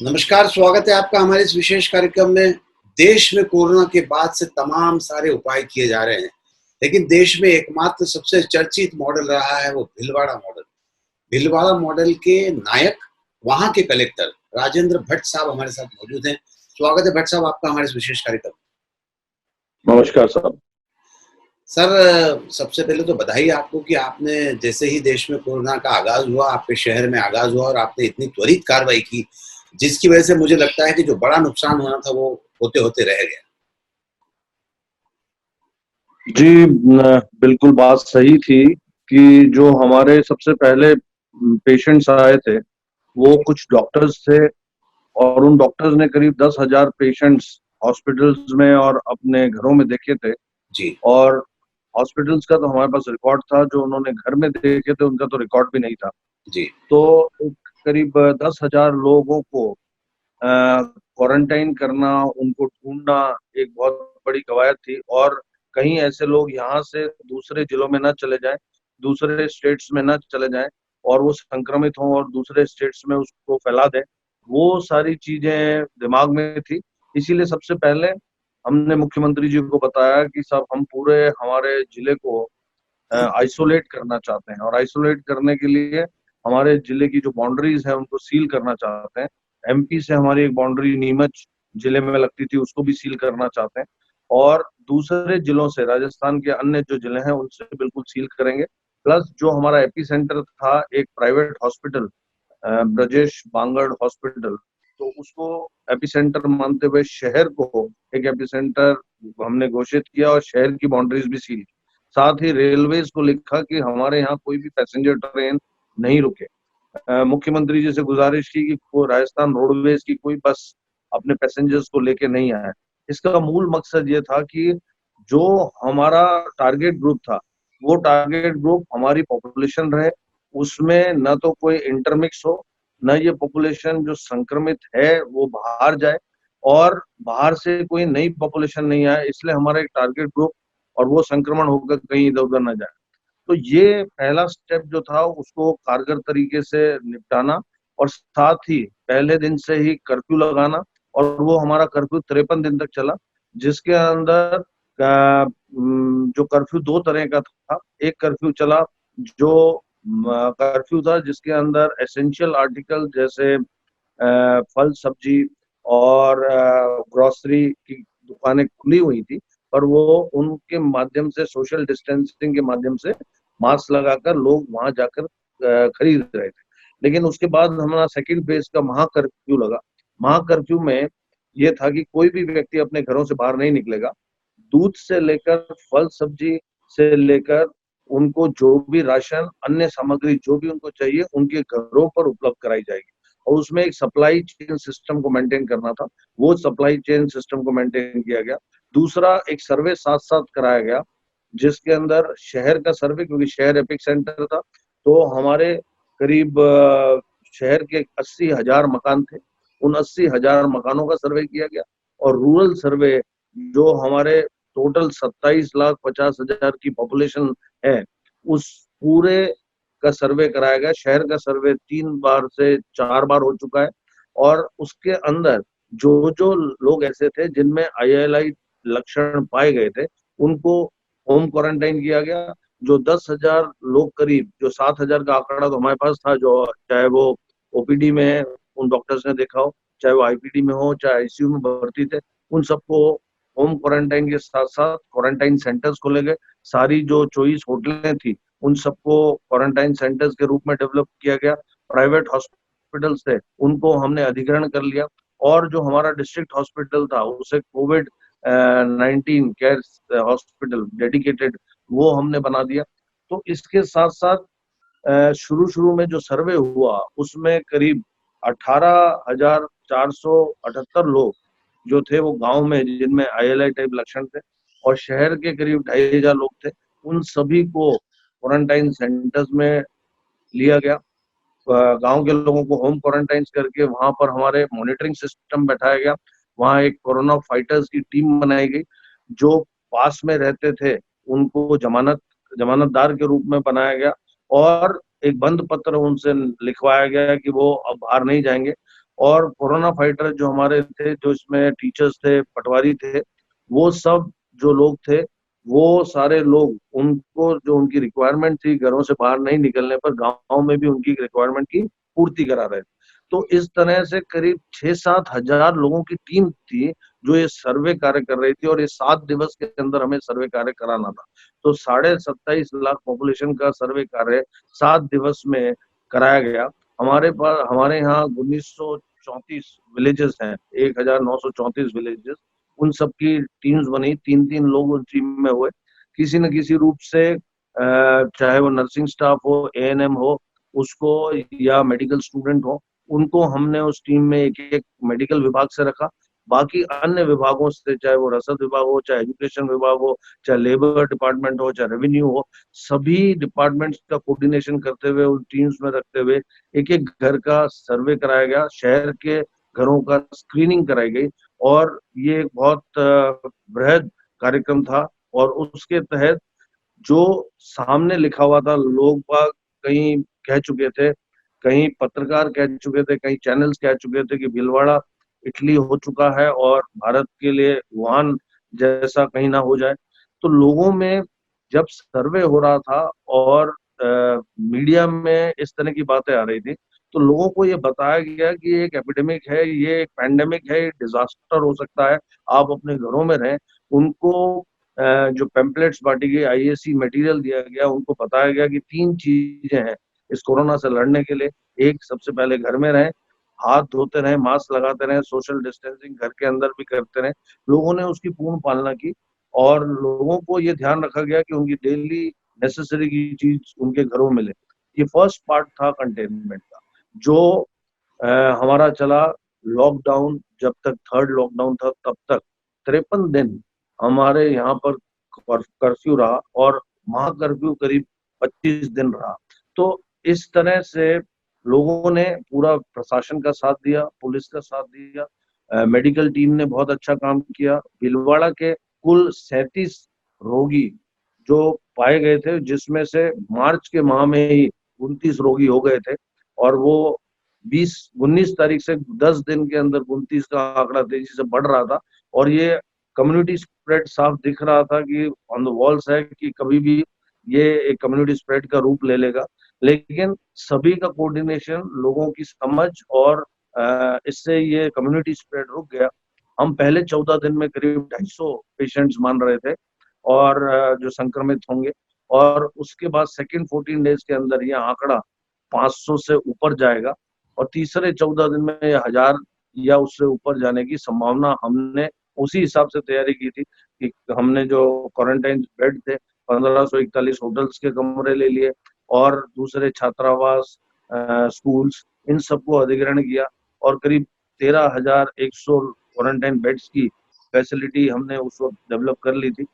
नमस्कार, स्वागत है आपका हमारे इस विशेष कार्यक्रम में। देश में कोरोना के बाद से तमाम सारे उपाय किए जा रहे हैं, लेकिन देश में एकमात्र सबसे चर्चित मॉडल रहा है वो भीलवाड़ा मॉडल। भीलवाड़ा मॉडल के नायक, वहाँ के कलेक्टर राजेंद्र भट्ट साहब हमारे साथ मौजूद हैं। स्वागत है भट्ट साहब आपका हमारे इस विशेष कार्यक्रम में। नमस्कार साहब। सर, सबसे पहले तो बधाई आपको कि आपने जैसे ही देश में कोरोना का आगाज हुआ, आपके शहर में आगाज हुआ और आपने इतनी त्वरित कार्रवाई की, जिसकी वजह से मुझे लगता है कि जो बड़ा नुकसान होना था वो होते-होते रह गया। जी, बिल्कुल बात सही थी कि जो हमारे सबसे पहले पेशेंट्स आए थे, वो कुछ डॉक्टर्स थे और उन डॉक्टर्स ने करीब 10,000 पेशेंट्स हॉस्पिटल्स में और अपने घरों में देखे थे। जी, और हॉस्पिटल्स का तो हमारे पास रिकॉर्ड था, जो उन्होंने घर में देखे थे उनका तो रिकॉर्ड भी नहीं था। जी, तो एक करीब 10,000 लोगों को क्वारंटाइन करना, उनको ढूँढना एक बहुत बड़ी कवायद थी। और कहीं ऐसे लोग यहाँ से दूसरे जिलों में ना चले जाएँ, दूसरे स्टेट्स में ना चले जाएँ और वो संक्रमित हों और दूसरे स्टेट्स में उसको फैला दें। वो सारी चीज़ें दिमाग में थी। इसीलिए सबसे पहले हमने मुख्यमंत्री जी को बताया कि साहब हम पूरे हमारे जिले को आइसोलेट करना चाहते हैं और आइसोलेट करने के लिए हमारे जिले की जो बाउंड्रीज है उनको सील करना चाहते हैं। एमपी से हमारी एक बाउंड्री नीमच जिले में लगती थी, उसको भी सील करना चाहते हैं और दूसरे जिलों से राजस्थान के अन्य जो जिले हैं उनसे बिल्कुल सील करेंगे। प्लस जो हमारा एपी सेंटर था, एक private hospital Brajesh Bangar hospital, तो उसको एपी सेंटर मानते हुए शहर को एक एपी सेंटर हमने घोषित किया और शहर की बाउंड्रीज भी सील। साथ ही रेलवेज को लिखा कि हमारे यहाँ कोई भी पैसेंजर ट्रेन नहीं रुके। मुख्यमंत्री जी से गुजारिश की कि वो राजस्थान रोडवेज की कोई बस अपने पैसेंजर्स को लेके नहीं आए। इसका मूल मकसद ये था कि जो हमारा टारगेट ग्रुप था, वो टारगेट ग्रुप हमारी पॉपुलेशन रहे, उसमें न तो कोई इंटरमिक्स हो, न ये पॉपुलेशन जो संक्रमित है वो बाहर जाए और बाहर से कोई नई पॉपुलेशन नहीं आए। इसलिए हमारा एक टारगेट ग्रुप और वो संक्रमण होकर कहीं इधर-उधर ना जाए। तो ये पहला स्टेप जो था उसको कारगर तरीके से निपटाना और साथ ही पहले दिन से ही कर्फ्यू लगाना। और वो हमारा कर्फ्यू 53 दिन तक चला, जिसके अंदर जो कर्फ्यू 2 तरह का था। एक कर्फ्यू चला जो कर्फ्यू था जिसके अंदर एसेंशियल आर्टिकल जैसे फल सब्जी और ग्रोसरी की दुकानें खुली हुई थी, पर वो उनके माध्यम से सोशल डिस्टेंसिंग के माध्यम से मास्क लगाकर लोग वहां जाकर खरीद रहे थे। लेकिन उसके बाद हमारा सेकंड फेज का महाकर्फ्यू लगा। महाकर्फ्यू में ये था कि कोई भी व्यक्ति अपने घरों से बाहर नहीं निकलेगा। दूध से लेकर फल सब्जी से लेकर उनको जो भी राशन अन्य सामग्री जो भी उनको चाहिए उनके घरों पर उपलब्ध कराई जाएगी। और उसमें एक सप्लाई चेन सिस्टम को मेंटेन करना था, वो सप्लाई चेन सिस्टम को मेंटेन किया गया। दूसरा, एक सर्वे साथ साथ कराया गया जिसके अंदर शहर का सर्वे, क्योंकि शहर एपिक सेंटर था, तो हमारे करीब शहर के 80,000 मकान थे, उन 80,000 मकानों का सर्वे किया गया। और रूरल सर्वे जो हमारे टोटल 27,50,000 की पॉपुलेशन है, उस पूरे का सर्वे कराया गया। शहर का सर्वे 3 बार से 4 बार हो चुका है और उसके अंदर जो जो लोग ऐसे थे जिनमें आईएलआई लक्षण पाए गए थे, उनको होम क्वारंटाइन किया गया। जो 10,000 लोग करीब, जो 7,000 का आंकड़ा तो हमारे पास था, जो चाहे वो ओपीडी में है, उन डॉक्टर्स ने देखा हो, चाहे वो आईपीडी में हो, चाहे आईसीयू में भर्ती थे, उन सबको होम क्वारंटाइन के साथ साथ क्वारंटाइन सेंटर्स खोले गए। सारी जो 24 होटलें थी उन सबको क्वारंटाइन सेंटर्स के रूप में डेवलप किया गया। प्राइवेट हॉस्पिटल्स थे उनको हमने अधिग्रहण कर लिया और जो हमारा डिस्ट्रिक्ट हॉस्पिटल था उसे कोविड 19 केयर हॉस्पिटल डेडिकेटेड वो हमने बना दिया। तो इसके साथ साथ शुरू शुरू में जो सर्वे हुआ उसमें करीब 18,478 लोग जो थे वो गांव में, जिनमें आईएलआई टाइप लक्षण थे, और शहर के करीब 2,500 लोग थे। उन सभी को क्वारंटाइन सेंटर्स में लिया गया। गांव के लोगों को होम क्वारंटाइन करके वहां पर हमारे मॉनिटरिंग सिस्टम बैठाया गया। वहां एक कोरोना फाइटर्स की टीम बनाई गई। जो पास में रहते थे उनको जमानतदार के रूप में बनाया गया और एक बंद पत्र उनसे लिखवाया गया कि वो अब बाहर नहीं जाएंगे। और कोरोना फाइटर जो हमारे थे, जो इसमें टीचर्स थे, पटवारी थे, वो सब जो लोग थे, वो सारे लोग उनको जो उनकी रिक्वायरमेंट थी घरों से बाहर नहीं निकलने पर गाँव में भी उनकी रिक्वायरमेंट की पूर्ति करा रहे थे। तो इस तरह से करीब 6-7 हज़ार लोगों की टीम थी जो ये सर्वे कार्य कर रही थी और ये 7 दिवस के अंदर हमें सर्वे कार्य कराना था। तो 27.5 लाख पॉपुलेशन का सर्वे कार्य 7 दिवस में कराया गया। हमारे यहाँ 1934 विलेजेस हैं, 1934 विलेजेस, उन सब की टीम्स बनी, 3-3 लोग उस टीम में हुए। किसी न किसी रूप से चाहे वो नर्सिंग स्टाफ हो, एएनएम हो, उसको या मेडिकल स्टूडेंट हो, उनको हमने उस टीम में एक-एक मेडिकल विभाग से रखा। बाकी अन्य विभागों से, चाहे वो रसद विभाग हो, चाहे एजुकेशन विभाग हो, चाहे लेबर डिपार्टमेंट हो, चाहे रेवेन्यू हो, सभी डिपार्टमेंट्स का कोऑर्डिनेशन करते हुए उन टीम्स में रखते हुए एक-एक घर का सर्वे कराया गया, शहर के घरों का स्क्रीनिंग कराई गई और ये एक बहुत बृहद कार्यक्रम था और उसके तहत जो सामने लिखा हुआ था, लोग बाग कहीं कह चुके थे, कहीं पत्रकार कह चुके थे, कहीं चैनल्स कह चुके थे कि भीलवाड़ा इटली हो चुका है और भारत के लिए वुहान जैसा कहीं ना हो जाए। तो लोगों में जब सर्वे हो रहा था और मीडिया में इस तरह की बातें आ रही थी, तो लोगों को ये बताया गया कि ये एक एपिडेमिक है, ये एक पैंडेमिक है, ये डिज़ास्टर हो सकता है, आप अपने घरों में रहें। उनको जो पैम्पलेट्स बाँटी गई, आईएसी मटेरियल दिया गया, उनको बताया गया कि 3 चीज़ें हैं इस कोरोना से लड़ने के लिए। एक, सबसे पहले घर में रहें, हाथ धोते रहें, मास्क लगाते रहें, सोशल डिस्टेंसिंग घर के अंदर भी करते रहें। लोगों ने उसकी पूर्ण पालना की और लोगों को ये ध्यान रखा गया कि उनकी डेली नेसेसरी की चीज़ उनके घरों में मिले। ये फर्स्ट पार्ट था कंटेनमेंट का, जो अ, हमारा चला लॉकडाउन, जब तक थर्ड लॉकडाउन था तब तक 53 दिन हमारे यहाँ पर कर्फ्यू रहा और महाकर्फ्यू करीब 25 दिन रहा। तो इस तरह से लोगों ने पूरा प्रशासन का साथ दिया, पुलिस का साथ दिया, मेडिकल टीम ने बहुत अच्छा काम किया। भीलवाड़ा के कुल 37 रोगी जो पाए गए थे, जिसमें से मार्च के माह में ही 29 रोगी हो गए थे और वो 19 तारीख से 10 दिन के अंदर 29 का आंकड़ा तेजी से बढ़ रहा था और ये कम्युनिटी स्प्रेड साफ दिख रहा था कि ऑन द वॉल्स है कि कभी भी ये एक कम्युनिटी स्प्रेड का रूप ले लेगा। लेकिन सभी का कोऑर्डिनेशन, लोगों की समझ और इससे ये कम्युनिटी स्प्रेड रुक गया। हम पहले 14 दिन में करीब 250 पेशेंट्स मान रहे थे और जो संक्रमित होंगे और उसके बाद सेकंड 14 डेज के अंदर ये आंकड़ा 500 से ऊपर जाएगा और तीसरे 14 दिन में ये 1000 या उससे ऊपर जाने की संभावना हमने उसी हिसाब से तैयारी की थी कि हमने जो क्वारंटाइन बेड थे 1541 होटल्स के कमरे ले लिए और दूसरे छात्रावास, स्कूल्स, इन सबको अधिग्रहण किया और करीब 13,100 क्वारंटाइन बेड्स की फैसिलिटी हमने उस वक्त डेवलप कर ली थी।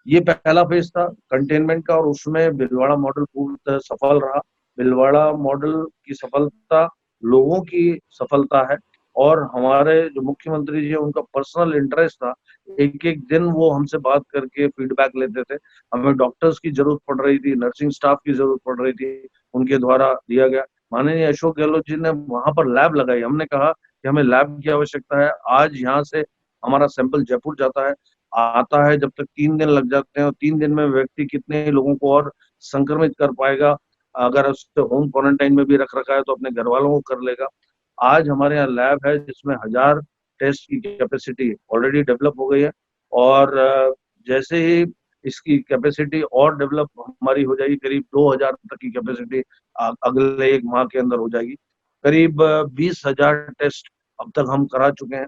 ये पहला फेज था कंटेनमेंट का और उसमें भीलवाड़ा मॉडल पूर्णतः सफल रहा। भीलवाड़ा मॉडल की सफलता लोगों की सफलता है और हमारे जो मुख्यमंत्री जी हैं उनका पर्सनल इंटरेस्ट था। एक-एक दिन वो हमसे बात करके फीडबैक लेते थे। हमें डॉक्टर्स की ज़रूरत पड़ रही थी, नर्सिंग स्टाफ की ज़रूरत पड़ रही थी, उनके द्वारा दिया गया। माननीय अशोक गहलोत जी ने वहाँ पर लैब लगाई। हमने कहा कि हमें लैब की आवश्यकता है। आज यहाँ से हमारा सैंपल जयपुर जाता है, आता है, जब तक 3 दिन लग जाते हैं और 3 दिन में व्यक्ति कितने लोगों को और संक्रमित कर पाएगा। अगर उससे होम क्वारंटाइन में भी रख रखा है तो अपने घर वालों को कर लेगा। आज हमारे यहाँ लैब है जिसमें 1000 टेस्ट की कैपेसिटी ऑलरेडी डेवलप हो गई है और जैसे ही इसकी कैपेसिटी और डेवलप हमारी हो जाएगी, करीब 2000 तक की कैपेसिटी अगले 1 माह के अंदर हो जाएगी। करीब 20,000 टेस्ट अब तक हम करा चुके हैं।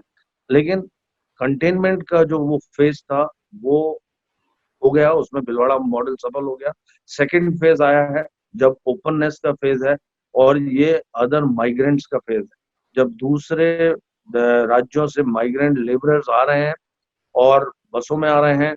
लेकिन कंटेनमेंट का जो वो फेज था वो हो गया, उसमें भीलवाड़ा मॉडल सफल हो गया। सेकंड फेज आया है जब ओपननेस का फेज है और ये अदर माइग्रेंट्स का फेज है। जब दूसरे राज्यों से माइग्रेंट लेबरर्स आ रहे हैं और बसों में आ रहे हैं,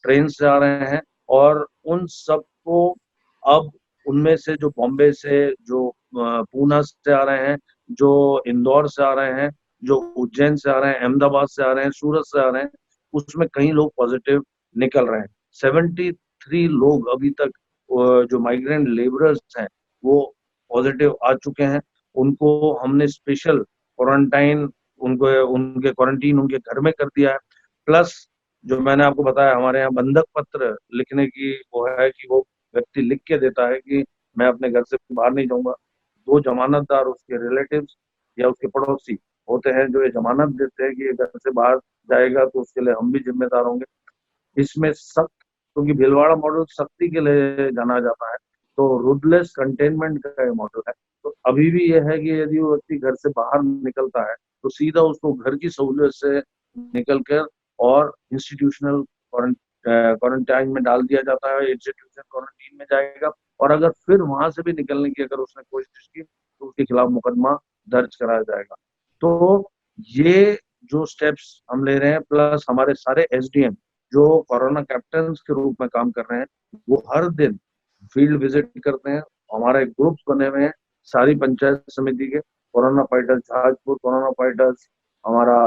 ट्रेन से आ रहे हैं और उन सबको अब उनमें से जो बॉम्बे से, जो पूना से आ रहे हैं, जो इंदौर से आ रहे हैं, जो उज्जैन से आ रहे हैं, अहमदाबाद से आ रहे हैं, सूरत से आ रहे हैं, उसमें कई लोग पॉजिटिव निकल रहे हैं। 73 लोग अभी तक जो माइग्रेंट लेबरर्स हैं, वो पॉजिटिव आ चुके हैं। उनको हमने स्पेशल क्वारंटाइन उनको उनके क्वारंटीन उनके घर में कर दिया है। प्लस जो मैंने आपको बताया हमारे यहाँ बंधक पत्र लिखने की वो है कि वो व्यक्ति लिख के देता है कि मैं अपने घर से बाहर नहीं जाऊंगा। 2 जमानतदार उसके रिलेटिव्स या उसके पड़ोसी होते हैं जो ये जमानत देते हैं कि ये घर से बाहर जाएगा तो उसके लिए हम भी जिम्मेदार होंगे। इसमें सख्त, क्योंकि भीलवाड़ा मॉडल सख्ती के लिए जाना जाता है, तो रूथलेस कंटेनमेंट का ये मॉडल है। तो अभी भी ये है कि यदि वो व्यक्ति घर से बाहर निकलता है तो सीधा उसको घर की सहूलियत से निकल कर और इंस्टीट्यूशनल क्वारंटाइन में डाल दिया जाता है, इंस्टीट्यूशनल क्वारंटीन में जाएगा। और अगर फिर वहां से भी निकलने की अगर उसने कोशिश की तो उसके खिलाफ मुकदमा दर्ज कराया जाएगा। तो ये जो स्टेप्स हम ले रहे हैं, प्लस हमारे सारे एसडीएम जो कोरोना कैप्टन के रूप में काम कर रहे हैं, वो हर दिन फील्ड विजिट करते हैं। हमारे ग्रुप्स बने हुए हैं सारी पंचायत समिति के, corona fighters Jahazpur, corona fighters हमारा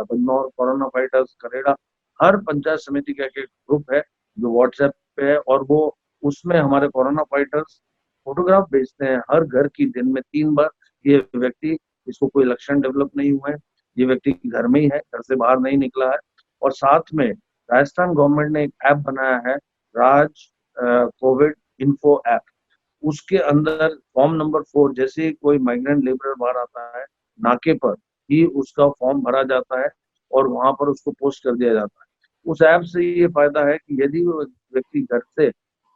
बन्नौर, कोरोना फाइटर्स करेड़ा, हर पंचायत समिति का एक ग्रुप है जो व्हाट्सएप पे है। और वो उसमें हमारे कोरोना फाइटर्स फोटोग्राफ भेजते हैं हर घर की, दिन में 3 बार। ये व्यक्ति, इसको कोई लक्षण डेवलप नहीं हुए हैं, ये व्यक्ति घर में ही है, घर से बाहर नहीं निकला है। और साथ में राजस्थान गवर्नमेंट ने एक ऐप बनाया है, राज कोविड इन्फो ऐप। उसके अंदर फॉर्म नंबर 4 जैसे ही कोई माइग्रेंट लेबरर बाहर आता है, नाके पर ही उसका फॉर्म भरा जाता है और वहां पर उसको पोस्ट कर दिया जाता है। उस ऐप से ये फायदा है कि यदि वो व्यक्ति घर से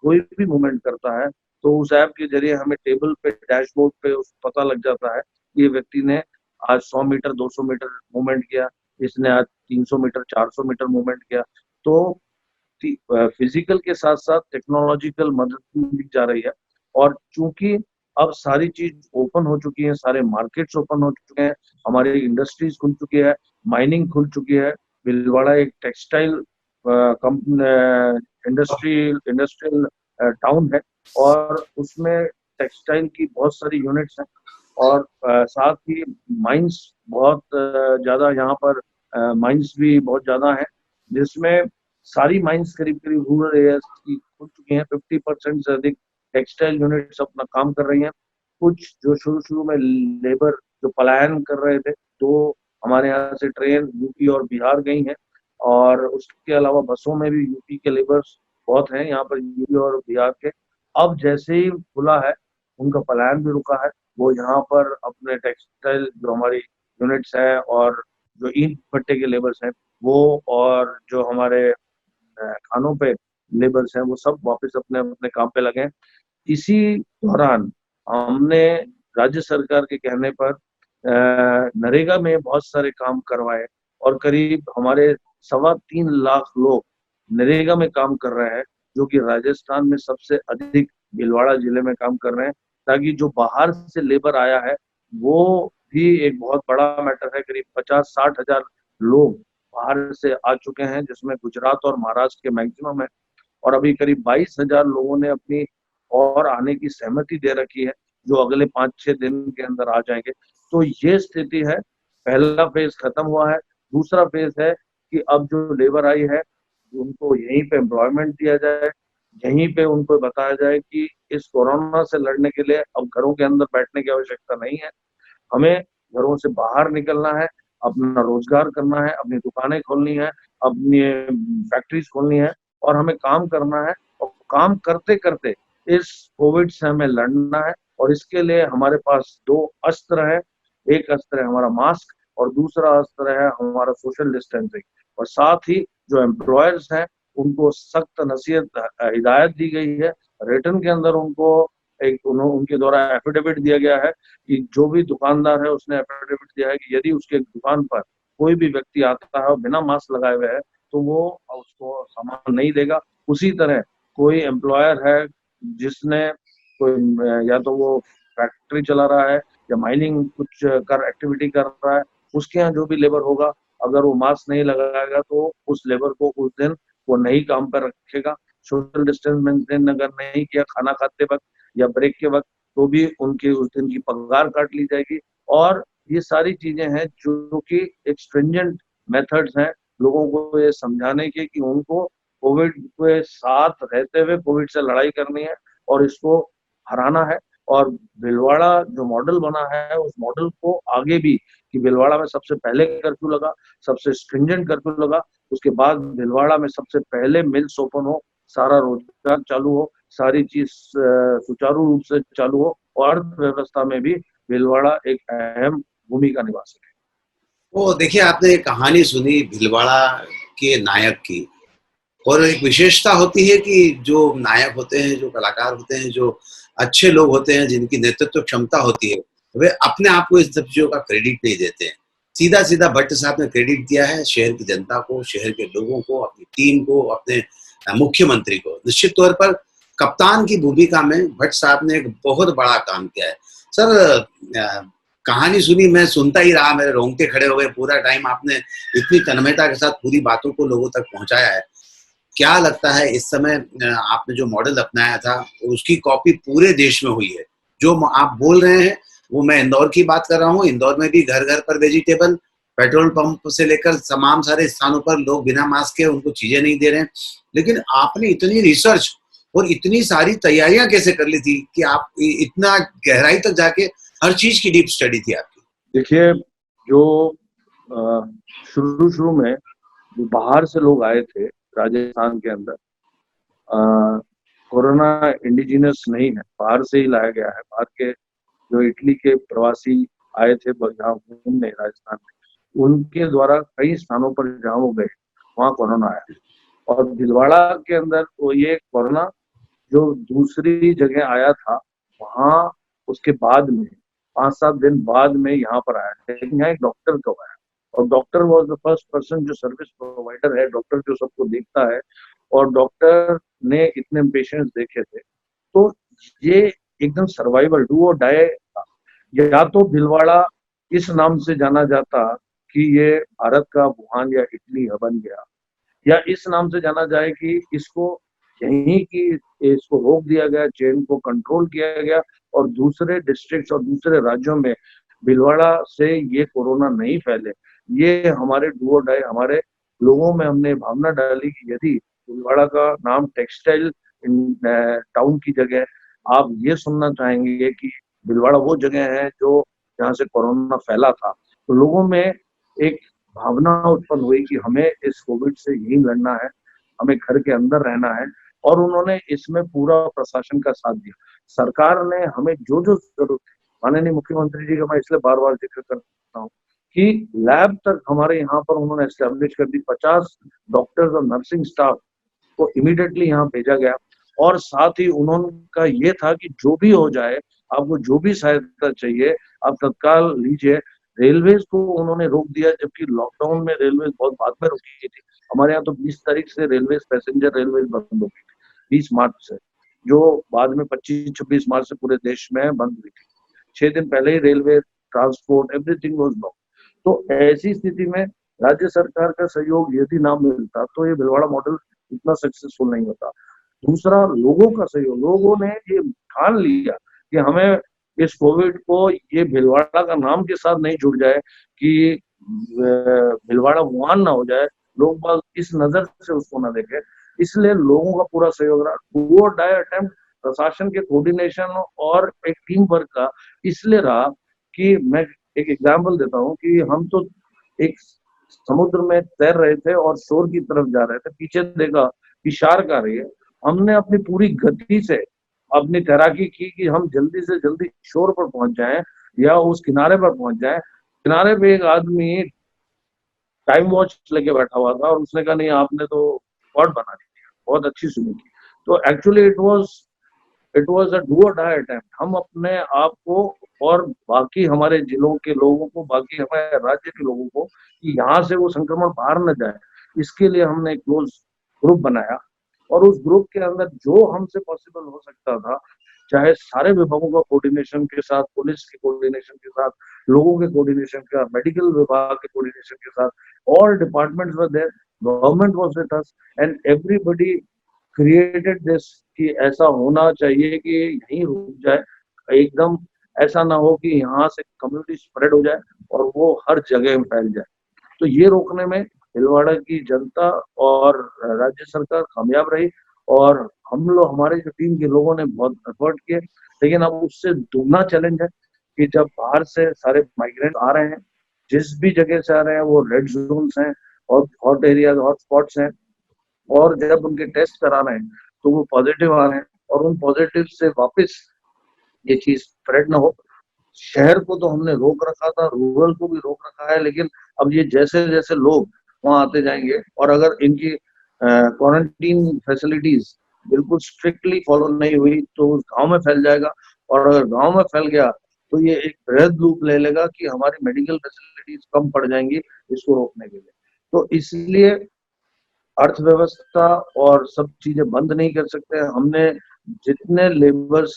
कोई भी मूवमेंट करता है तो उस ऐप के जरिए हमें टेबल पे, डैशबोर्ड पे उस पता लग जाता है कि ये व्यक्ति ने आज 100 मीटर 200 मीटर मूवमेंट किया, इसने आज 300 मीटर 400 मीटर मूवमेंट किया। तो फिजिकल के साथ साथ टेक्नोलॉजिकल मदद मिल जा रही है। और चूंकि अब सारी चीज ओपन हो चुकी है, सारे मार्केट्स ओपन हो चुके हैं, हमारी इंडस्ट्रीज खुल चुकी है, माइनिंग खुल चुकी है। भीलवाड़ा एक टेक्सटाइल इंडस्ट्रियल टाउन है और उसमें टेक्सटाइल की बहुत सारी यूनिट्स हैं। और साथ ही माइंस बहुत ज्यादा यहाँ पर माइंस भी बहुत ज्यादा है, जिसमें सारी माइंस करीब करीब रूरल एरियाज की खुल चुकी हैं। 50% से अधिक टेक्सटाइल यूनिट्स अपना काम कर रही हैं। कुछ जो शुरू शुरू में लेबर जो पलायन कर रहे थे, तो हमारे यहाँ से ट्रेन यूपी और बिहार गई हैं। और उसके अलावा बसों में भी यूपी के लेबर्स बहुत हैं यहाँ पर, यूपी और बिहार के। अब जैसे ही खुला है उनका पलायन भी रुका है, वो यहाँ पर अपने टेक्सटाइल जो हमारी यूनिट्स है और जो ईंट भट्टे के लेबर्स हैं वो, और जो हमारे खानों पे लेबर्स हैं, वो सब वापस अपने अपने काम पे लगे। इसी दौरान हमने राज्य सरकार के कहने पर नरेगा में बहुत सारे काम करवाए और करीब हमारे 3.25 लाख लोग नरेगा में काम कर रहे हैं, जो कि राजस्थान में सबसे अधिक भीलवाड़ा जिले में काम कर रहे हैं। ताकि जो बाहर से लेबर आया है वो भी एक बहुत बड़ा मैटर है। करीब 50-60 हजार लोग बाहर से आ चुके हैं, जिसमें गुजरात और महाराष्ट्र के मैक्सिमम है। और अभी करीब 22 हजार लोगों ने अपनी और आने की सहमति दे रखी है, जो अगले 5-6 दिन के अंदर आ जाएंगे। तो ये स्थिति है, पहला फेज खत्म हुआ है। दूसरा फेज है कि अब जो लेबर आई है उनको यहीं पे एम्प्लॉयमेंट दिया जाए, यहीं पे उनको बताया जाए कि इस कोरोना से लड़ने के लिए अब घरों के अंदर बैठने की आवश्यकता नहीं है, हमें घरों से बाहर निकलना है, अपना रोजगार करना है, अपनी दुकानें खोलनी है, अपनी फैक्ट्रीज खोलनी है और हमें काम करना है। और काम करते करते इस कोविड से हमें लड़ना है। और इसके लिए हमारे पास 2 अस्त्र है, एक अस्त्र है हमारा मास्क और दूसरा अस्त्र है हमारा सोशल डिस्टेंसिंग। और साथ ही जो एम्प्लॉयर्स हैं उनको सख्त नसीहत हिदायत दी गई है, रिटर्न के अंदर उनको उनके द्वारा एफिडेविट दिया गया है कि जो भी दुकानदार है उसने एफिडेविट दिया है कि यदि उसके दुकान पर कोई भी व्यक्ति आता है और बिना मास्क लगाए हुए है तो वो उसको सामान नहीं देगा। उसी तरह कोई एम्प्लॉयर है जिसने कोई या तो वो फैक्ट्री चला रहा है या माइनिंग कुछ कर एक्टिविटी कर रहा है, उसके यहाँ जो भी लेबर होगा अगर वो मास्क नहीं लगाएगा तो उस लेबर को उस दिन वो नहीं काम पर रखेगा। सोशल डिस्टेंस मेंटेन अगर नहीं किया खाना खाते वक्त या ब्रेक के वक्त तो भी उनकी उस दिन की पगार काट ली जाएगी। और ये सारी चीजें हैं जो कि एक स्ट्रिंजेंट मेथड्स हैं लोगों को ये समझाने के कि उनको कोविड के साथ रहते हुए कोविड से लड़ाई करनी है और इसको हराना है। और भीलवाड़ा जो मॉडल बना है उस मॉडल को आगे भी, कि भीलवाड़ा में सबसे पहले कर्फ्यू लगा, सबसे स्ट्रिंजेंट कर्फ्यू लगा, उसके बाद भीलवाड़ा में सबसे पहले मिल्स ओपन हो, सारा रोजगार चालू हो, सारी चीज सुचारू रूप से चालू हो और अर्थव्यवस्था में भी भीलवाड़ा एक अहम भूमिका निभा सके। वो देखिए, आपने एक कहानी सुनी भीलवाड़ा के नायक की, और एक विशेषता होती है कि जो नायक होते हैं, जो कलाकार होते हैं, जो अच्छे लोग होते हैं, जिनकी नेतृत्व क्षमता होती है, वे अपने आप को इस सब चीज़ों का क्रेडिट नहीं देते हैं। सीधा-सीधा भट्ट साहब ने क्रेडिट दिया है शहर की जनता को, शहर के लोगों को, अपनी टीम को, अपने मुख्यमंत्री को। निश्चित तौर पर कप्तान की भूमिका में भट्ट साहब ने एक बहुत बड़ा काम किया है। सर, कहानी सुनी, मैं सुनता ही रहा, मेरे रोंगटे खड़े हो गए। पूरा टाइम आपने इतनी तन्मयता के साथ पूरी बातों को लोगों तक पहुँचाया है। क्या लगता है इस समय आपने जो मॉडल अपनाया था उसकी कॉपी पूरे देश में हुई है? जो आप बोल रहे हैं वो मैं इंदौर की बात कर रहा हूँ। इंदौर में भी घर घर पर वेजिटेबल, पेट्रोल पंप से लेकर तमाम सारे स्थानों पर लोग बिना मास्क के उनको चीजें नहीं दे रहे हैं। लेकिन आपने इतनी रिसर्च और इतनी सारी तैयारियां कैसे कर ली थी कि आप इतना गहराई तक जाके हर चीज की डीप स्टडी थी आपकी? देखिए, जो शुरू शुरू में जो बाहर से लोग आए थे राजस्थान के अंदर, कोरोना इंडिजिनस नहीं है, बाहर से ही लाया गया है। बाहर के जो इटली के प्रवासी आए थे यहाँ घूमने राजस्थान में, उनके द्वारा कई स्थानों पर जहाँ वो गए वहाँ कोरोना आया। और भीलवाड़ा के अंदर वो ये कोरोना जो दूसरी जगह आया था, वहाँ उसके बाद में 5-7 दिन बाद में यहाँ पर आया, लेकिन यहाँ एक डॉक्टर को आया। और doctor was the first person जो सर्विस प्रोवाइडर है, डॉक्टर जो सबको देखता है, और डॉक्टर ने इतने पेशेंट्स देखे थे। तो ये एकदम सर्वाइवल डू और डाई था। या तो भीलवाड़ा इस नाम से जाना जाता कि ये भारत का वुहान या इटली बन गया, या इस नाम से जाना जाए कि इसको यहीं की इसको रोक दिया गया, चेन को कंट्रोल किया गया, और दूसरे डिस्ट्रिक्ट्स और दूसरे राज्यों में भीलवाड़ा से ये कोरोना नहीं फैले। ये हमारे डू और डाई, हमारे लोगों में हमने भावना डाली कि यदि भीलवाड़ा का नाम टेक्सटाइल टाउन की जगह आप ये सुनना चाहेंगे कि भीलवाड़ा वो जगह है जो जहाँ से कोरोना फैला था, तो लोगों में एक भावना उत्पन्न हुई कि हमें इस कोविड से यही लड़ना है, हमें घर के अंदर रहना है। और उन्होंने इसमें पूरा प्रशासन का साथ दिया। सरकार ने हमें जो जो जरूरत थी, माननीय मुख्यमंत्री जी का मैं इसलिए बार बार जिक्र करता हूँ कि लैब तक हमारे यहाँ पर उन्होंने एस्टेब्लिश कर दी। 50 डॉक्टर्स और नर्सिंग स्टाफ को इमीडिएटली यहाँ भेजा गया, और साथ ही उन्होंने ये था कि जो भी हो जाए, आपको जो भी सहायता चाहिए आप तत्काल लीजिए। रेलवेज को उन्होंने रोक दिया, जबकि लॉकडाउन में रेलवेज बहुत बाद में रुकी थी। हमारे यहाँ तो 20 तारीख से रेलवेज, पैसेंजर रेलवेज बंद हो गई थी, 20 मार्च से, जो बाद में 25-26 मार्च से पूरे देश में बंद हुई थी। 6 दिन पहले ही railway, transport, everything was lock. तो ऐसी स्थिति में राज्य सरकार का सहयोग यदि ना मिलता तो ये भीलवाड़ा मॉडल इतना सक्सेसफुल नहीं होता। दूसरा, लोगों का सहयोग। लोगों ने ये ठान लिया कि हमें इस कोविड को ये भीलवाड़ा का नाम के साथ नहीं जुड़ जाए, कि भीलवाड़ा वुहान ना हो जाए, लोग बाग इस नजर से उसको ना देखें। इसलिए लोगों का पूरा सहयोग रहा। डू और डाई अटेम्प्ट प्रशासन के कोऑर्डिनेशन और एक टीम वर्क का इसलिए रहा कि मैं एक एग्जांपल देता हूँ कि हम तो एक समुद्र में तैर रहे थे और शोर की तरफ जा रहे थे, पीछे देखा कि शार्क आ रही है। हमने अपनी पूरी गति से अपनी तैराकी की कि हम जल्दी से जल्दी शोर पर पहुंच जाएं या उस किनारे पर पहुंच जाएं। किनारे पे एक आदमी टाइम वॉच लेके बैठा हुआ था और उसने कहा नहीं आपने तो रिकॉर्ड बना दिया, बहुत अच्छी स्विमिंग की। तो actually it was a do और डाई अटेम्प्ट। हम अपने आप को और बाकी हमारे जिलों के लोगों को, बाकी हमारे राज्य के लोगों को, कि यहाँ से वो संक्रमण बाहर न जाए, इसके लिए हमने एक क्लोज ग्रुप बनाया। और उस ग्रुप के अंदर जो हमसे पॉसिबल हो सकता था, चाहे सारे विभागों का कोऑर्डिनेशन के साथ, पुलिस के कोऑर्डिनेशन के साथ, लोगों के कोऑर्डिनेशन का, मेडिकल विभाग के कोऑर्डिनेशन के साथ, all departments were there, government was with us, and everybody created this कि ऐसा होना चाहिए कि यहीं रुक जाए, एकदम ऐसा ना हो कि यहाँ से कम्युनिटी स्प्रेड हो जाए और वो हर जगह में फैल जाए। तो ये रोकने में भीलवाड़ा की जनता और राज्य सरकार कामयाब रही, और हम लोग, हमारे जो टीम के लोगों ने बहुत एफर्ट किए। लेकिन अब उससे दुगना चैलेंज है कि जब बाहर से सारे माइग्रेंट आ रहे हैं, जिस भी जगह से आ रहे हैं वो रेड जोन्स हैं और हॉट एरियाज, हॉट स्पॉट्स हैं, और जब उनके टेस्ट करा रहे हैं तो वो पॉजिटिव आ रहे हैं, और उन पॉजिटिव से वापस ये चीज स्प्रेड ना हो। शहर को तो हमने रोक रखा था, रूरल को भी रोक रखा है, लेकिन अब ये जैसे जैसे लोग वहां आते जाएंगे, और अगर इनकी क्वारंटीन फैसिलिटीज बिल्कुल स्ट्रिक्टली फॉलो नहीं हुई तो उस गांव में फैल जाएगा, और अगर गांव में फैल गया तो ये एक बृहद रूप ले लेगा कि हमारी मेडिकल फैसिलिटीज कम पड़ जाएंगी इसको रोकने के लिए। तो इसलिए अर्थव्यवस्था और सब चीजें बंद नहीं कर सकते। हमने जितने लेबर्स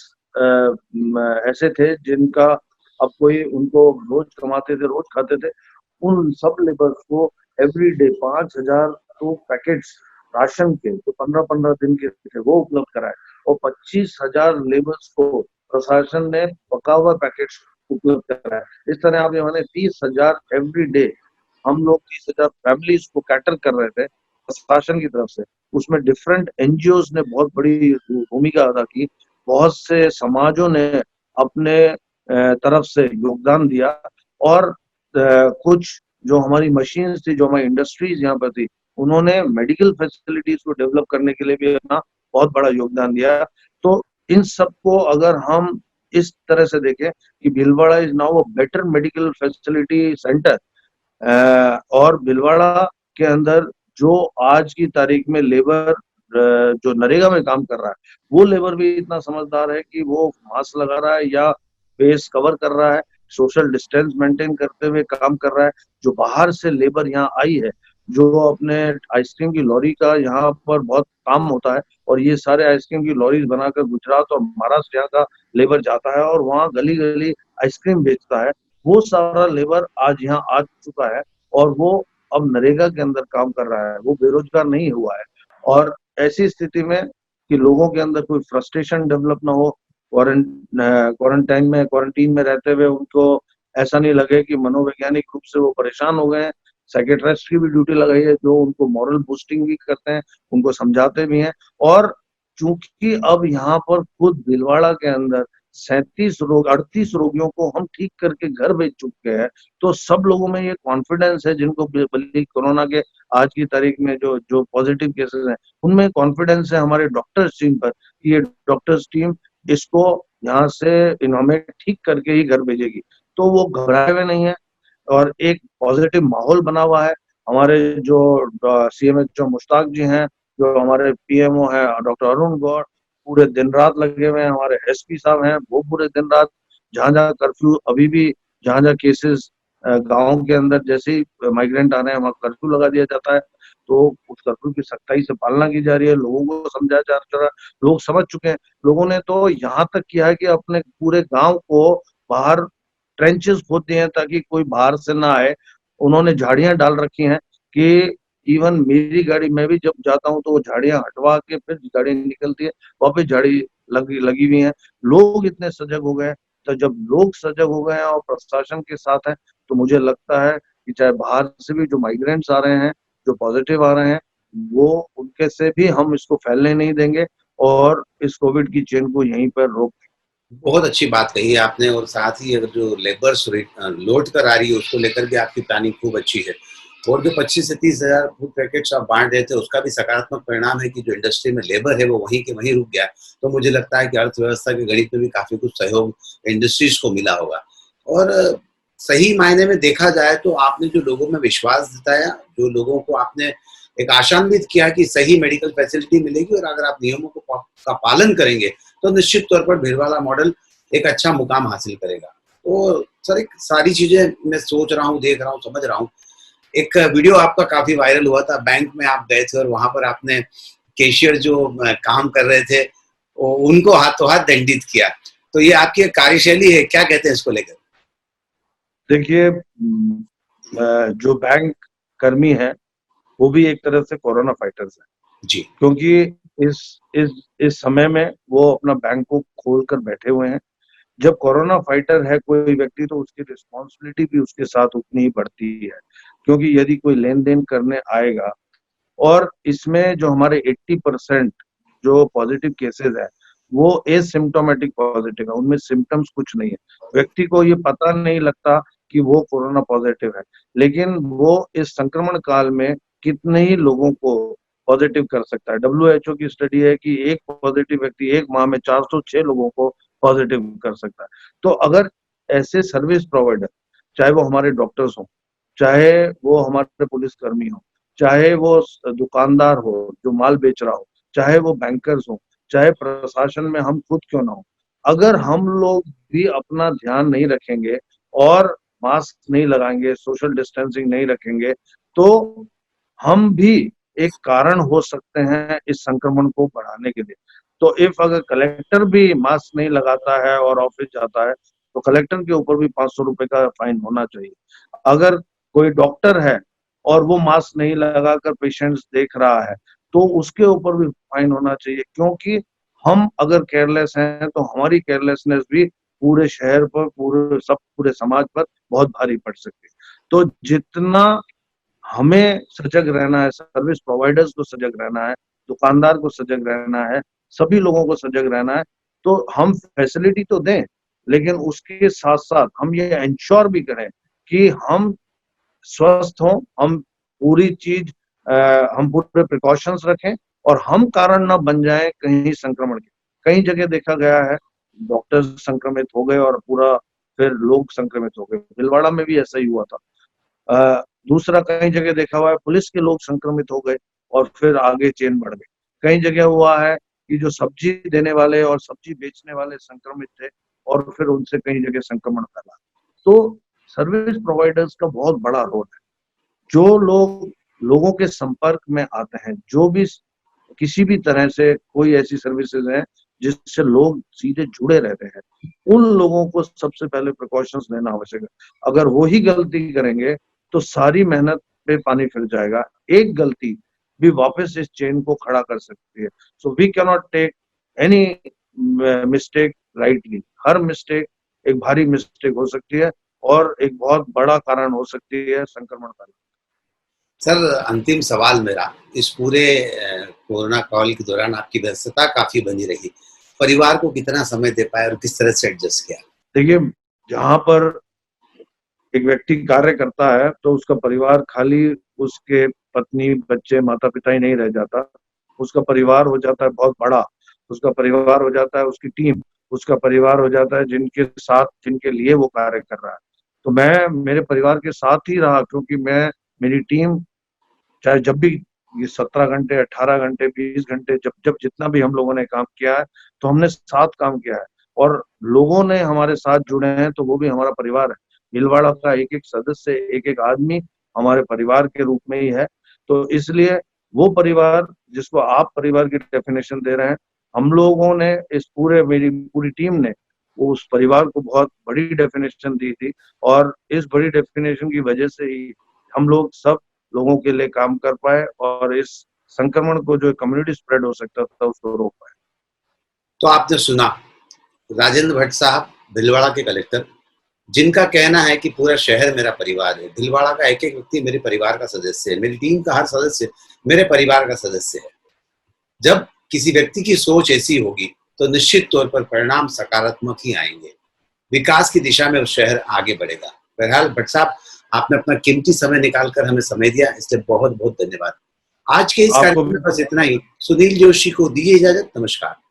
ऐसे थे जिनका अब कोई उनको रोज कमाते थे, रोज खाते थे, उन सब लेबर्स को एवरी डे 5,000 तो पैकेट्स राशन के जो 15-15 दिन के थे वो उपलब्ध कराए, और 25,000 लेबर्स को प्रशासन ने पका हुआ पैकेट्स उपलब्ध कराए। इस तरह आप ये माने 30,000 एवरी डे हम लोग 30,000 फैमिलीज को कैटर कर रहे थे प्रशासन की तरफ से। उसमें डिफरेंट एनजीओ ने बहुत बड़ी भूमिका अदा की, बहुत से समाजों ने अपने तरफ से योगदान दिया, और कुछ जो हमारी मशीन्स थी, जो हमारी इंडस्ट्रीज यहाँ पर थी, उन्होंने मेडिकल फैसिलिटीज को डेवलप करने के लिए भी अपना बहुत बड़ा योगदान दिया। तो इन सबको अगर हम इस तरह से देखें कि Bhilwara is now a better medical facility centre, और भीलवाड़ा के अंदर जो आज की तारीख में लेबर जो नरेगा में काम कर रहा है, वो लेबर भी इतना समझदार है कि वो मास्क लगा रहा है या फेस कवर कर रहा है, सोशल डिस्टेंस मेंटेन करते हुए काम कर रहा है। जो बाहर से लेबर यहाँ आई है, जो अपने आइसक्रीम की लॉरी का यहाँ पर बहुत काम होता है, और ये सारे आइसक्रीम की लॉरीज बनाकर गुजरात और महाराष्ट्र यहाँ का लेबर जाता है और वहाँ गली गली आइसक्रीम बेचता है। वो सारा लेबर आज यहाँ आ चुका है, और वो अब नरेगा के अंदर काम कर रहा है, वो बेरोजगार नहीं हुआ है। और ऐसी स्थिति में कि लोगों के अंदर कोई फ्रस्ट्रेशन डेवलप ना हो, क्वारंटीन में रहते हुए उनको ऐसा नहीं लगे कि मनोवैज्ञानिक रूप से वो परेशान हो गए हैं। साइकेट्रिस्ट की भी ड्यूटी लगाई है जो उनको मॉरल बूस्टिंग भी करते हैं, उनको समझाते भी हैं। और चूंकि अब यहाँ पर खुद भीलवाड़ा के अंदर 38 रोगियों को हम ठीक करके घर भेज चुके हैं, तो सब लोगों में ये कॉन्फिडेंस है, जिनको बल्कि कोरोना के आज की तारीख में जो जो पॉजिटिव केसेस हैं, उनमें कॉन्फिडेंस है हमारे डॉक्टर्स टीम पर कि ये डॉक्टर्स टीम इसको यहाँ से इन्होंने ठीक करके ही घर भेजेगी। तो वो घबराए हुए नहीं है, और एक पॉजिटिव माहौल बना हुआ है। हमारे जो सीएमएचओ मुश्ताक जी हैं, जो हमारे पीएमओ हैं डॉक्टर अरुण गौड़, पूरे दिन रात लगे हुए हैं। हमारे एसपी साहब हैं, वो पूरे दिन रात, जहाँ जहाँ कर्फ्यू अभी भी, जहाँ जहाँ केसेस गाँव के अंदर जैसे ही माइग्रेंट आ रहे हैं वहाँ कर्फ्यू लगा दिया जाता है, तो उस कर्फ्यू की सख्ताई से पालना की जा रही है, लोगों को समझाया जा रहा है, लोग समझ चुके हैं। लोगों ने तो यहाँ तक किया है कि अपने पूरे गांव को बाहर ट्रेंचेस खोद दिए हैं ताकि कोई बाहर से ना आए। उन्होंने झाड़ियां डाल रखी हैं कि इवन मेरी गाड़ी, मैं भी जब जाता हूँ तो वो झाड़ियां हटवा के फिर गाड़ी निकलती है, वापस झाड़ी लगी हुई है। लोग इतने सजग हो गए। तो जब लोग सजग हो गए हैं और प्रशासन के साथ हैं, तो मुझे लगता है कि चाहे बाहर से भी जो माइग्रेंट्स आ रहे हैं, जो पॉजिटिव आ रहे हैं, वो उनके से भी हम इसको फैलने नहीं देंगे, और इस कोविड की चेन को यहीं पर रोक। बहुत अच्छी बात कही है आपने, और साथ ही अगर जो लेबर्स लौट कर आ रही है उसको लेकर भी आपकी प्लानिंग खूब अच्छी है। और जो 25 से 30,000 फूड पैकेट्स आप बांट रहे थे उसका भी सकारात्मक परिणाम है कि जो इंडस्ट्री में लेबर है वो वहीं के वहीं रुक गया। तो मुझे लगता है कि अर्थव्यवस्था के गणित में भी काफी कुछ सहयोग इंडस्ट्रीज को मिला होगा। और सही मायने में देखा जाए तो आपने जो लोगों में विश्वास जताया, जो लोगों को आपने एक आशान्वित किया कि सही मेडिकल फैसिलिटी मिलेगी और अगर आप नियमों का पालन करेंगे तो निश्चित तौर पर भीलवाड़ा मॉडल एक अच्छा मुकाम हासिल करेगा। तो सर, एक सारी चीजें मैं सोच रहा हूँ, देख रहा हूँ, समझ रहा हूँ। एक वीडियो आपका काफी वायरल हुआ था, बैंक में आप गए थे और वहां पर आपने कैशियर जो काम कर रहे थे उनको हाथों हाथ दंडित किया। तो ये आपकी कार्यशैली है, क्या कहते हैं इसको लेकर? देखिए, जो बैंक कर्मी है वो भी एक तरह से कोरोना फाइटर्स है, जी। क्योंकि इस इस इस समय में वो अपना बैंक को खोल कर बैठे हुए हैं। जब कोरोना फाइटर है कोई व्यक्ति, तो उसकी रिस्पॉन्सिबिलिटी भी उसके साथ उतनी ही बढ़ती है, क्योंकि यदि कोई लेन देन करने आएगा, और इसमें जो हमारे 80% जो पॉजिटिव केसेस है वो एसिम्प्टोमेटिक पॉजिटिव है, उनमें सिम्टम्स कुछ नहीं है। व्यक्ति को ये पता नहीं लगता कि वो कोरोना पॉजिटिव है, लेकिन वो इस संक्रमण काल में कितने ही लोगों को पॉजिटिव कर सकता है। डब्ल्यूएचओ की स्टडी है कि एक पॉजिटिव व्यक्ति एक माह में 406 लोगों को पॉजिटिव कर सकता है। तो अगर ऐसे सर्विस प्रोवाइडर, चाहे वो हमारे डॉक्टर्स हों, चाहे वो हमारे पुलिसकर्मी हों, चाहे वो दुकानदार हो जो माल बेच रहा हो, चाहे वो बैंकर्स हो, चाहे प्रशासन में हम खुद क्यों ना हो, अगर हम लोग भी अपना ध्यान नहीं रखेंगे और मास्क नहीं लगाएंगे, सोशल डिस्टेंसिंग नहीं रखेंगे, तो हम भी एक कारण हो सकते हैं इस संक्रमण को बढ़ाने के लिए। तो इफ अगर कलेक्टर भी मास्क नहीं लगाता है और ऑफिस जाता है, तो कलेक्टर के ऊपर भी 500 रुपए का फाइन होना चाहिए। अगर कोई डॉक्टर है और वो मास्क नहीं लगाकर पेशेंट्स देख रहा है, तो उसके ऊपर भी फाइन होना चाहिए, क्योंकि हम अगर केयरलेस हैं तो हमारी केयरलेसनेस भी पूरे शहर पर, पूरे समाज पर बहुत भारी पड़ सकती है। तो जितना हमें सजग रहना है, सर्विस प्रोवाइडर्स को सजग रहना है, दुकानदार को सजग रहना है, सभी लोगों को सजग रहना है। तो हम फैसिलिटी तो दें, लेकिन उसके साथ-साथ हम ये एंश्योर भी करें कि हम स्वस्थ हों, हम पूरे प्रिकॉशंस रखें और हम कारण ना बन जाएँ कहीं संक्रमण के। कई जगह देखा गया है, डॉक्टर्स संक्रमित हो गए और पूरा फिर लोग संक्रमित हो गए। भीलवाड़ा में भी ऐसा ही हुआ था। दूसरा कई जगह देखा हुआ है पुलिस के लोग संक्रमित हो गए और फिर आगे चेन बढ़ गई। कई जगह हुआ है कि जो सब्जी देने वाले और सब्जी बेचने वाले संक्रमित थे और फिर उनसे कई जगह संक्रमण फैला। तो सर्विस प्रोवाइडर्स का बहुत बड़ा रोल है। जो लोग लोगों के संपर्क में आते हैं, जो भी किसी भी तरह से कोई ऐसी सर्विसेज हैं जिससे लोग सीधे जुड़े रहते हैं, उन लोगों को सबसे पहले प्रिकॉशंस लेना आवश्यक है। अगर वो ही गलती करेंगे तो सारी मेहनत पे पानी फिर जाएगा। एक गलती भी वापस इस चेन को खड़ा कर सकती है। So we can not take any mistake lightly. हर मिस्टेक एक भारी मिस्टेक हो सकती है और एक बहुत बड़ा कारण हो सकती है संक्रमण का। सर, अंतिम सवाल मेरा, इस पूरे कोरोना काल के दौरान आपकी व्यस्तता काफी बनी रही, परिवार को कितना समय दे पाए और किस तरह से एडजस्ट किया? देखिए, जहाँ पर एक व्यक्ति कार्य करता है तो उसका परिवार खाली उसके पत्नी, बच्चे, माता-पिता ही नहीं रह जाता। उसका परिवार हो जाता है बहुत बड़ा। उसका परिवार हो जाता है उसकी टीम, उसका परिवार हो जाता है जिनके साथ, जिनके लिए वो कार्य कर रहा है। तो मैं मेरे परिवार के साथ ही रहा, क्योंकि मेरी टीम, चाहे जब भी ये 17 घंटे, 18 घंटे, 20 घंटे, जब जितना भी हम लोगों ने काम किया है, तो हमने साथ काम किया है और लोगों ने हमारे साथ जुड़े हैं, तो वो भी हमारा परिवार है। भीलवाड़ा का एक-एक सदस्य, एक-एक आदमी हमारे परिवार के रूप में ही है। तो इसलिए वो परिवार जिसको आप परिवार की डेफिनेशन दे रहे हैं, हम लोगों ने मेरी पूरी टीम ने उस परिवार को बहुत बड़ी डेफिनेशन दी थी और इस बड़ी डेफिनेशन की वजह से ही हम लोग सब लोगों के लिए काम कर पाए और इस संक्रमण को, जो कम्युनिटी स्प्रेड हो सकता था, उसको रोक पाए। तो आपने सुना राजेंद्र भट्ट साहब, भीलवाड़ा के कलेक्टर, जिनका कहना है कि पूरा शहर मेरा परिवार है, भीलवाड़ा का एक एक व्यक्ति मेरे परिवार का सदस्य है, मेरी टीम का हर सदस्य मेरे परिवार का सदस्य है। जब किसी व्यक्ति की सोच ऐसी होगी तो निश्चित तौर पर परिणाम सकारात्मक ही आएंगे, विकास की दिशा में वो शहर आगे बढ़ेगा। बहरहाल भट्ट साहब, आपने अपना कीमती समय निकालकर हमें समय दिया, इसलिए बहुत बहुत धन्यवाद। आज के इस आपको कार्यक्रम भी में बस इतना ही। सुनील जोशी को दीजिए इजाजत। नमस्कार।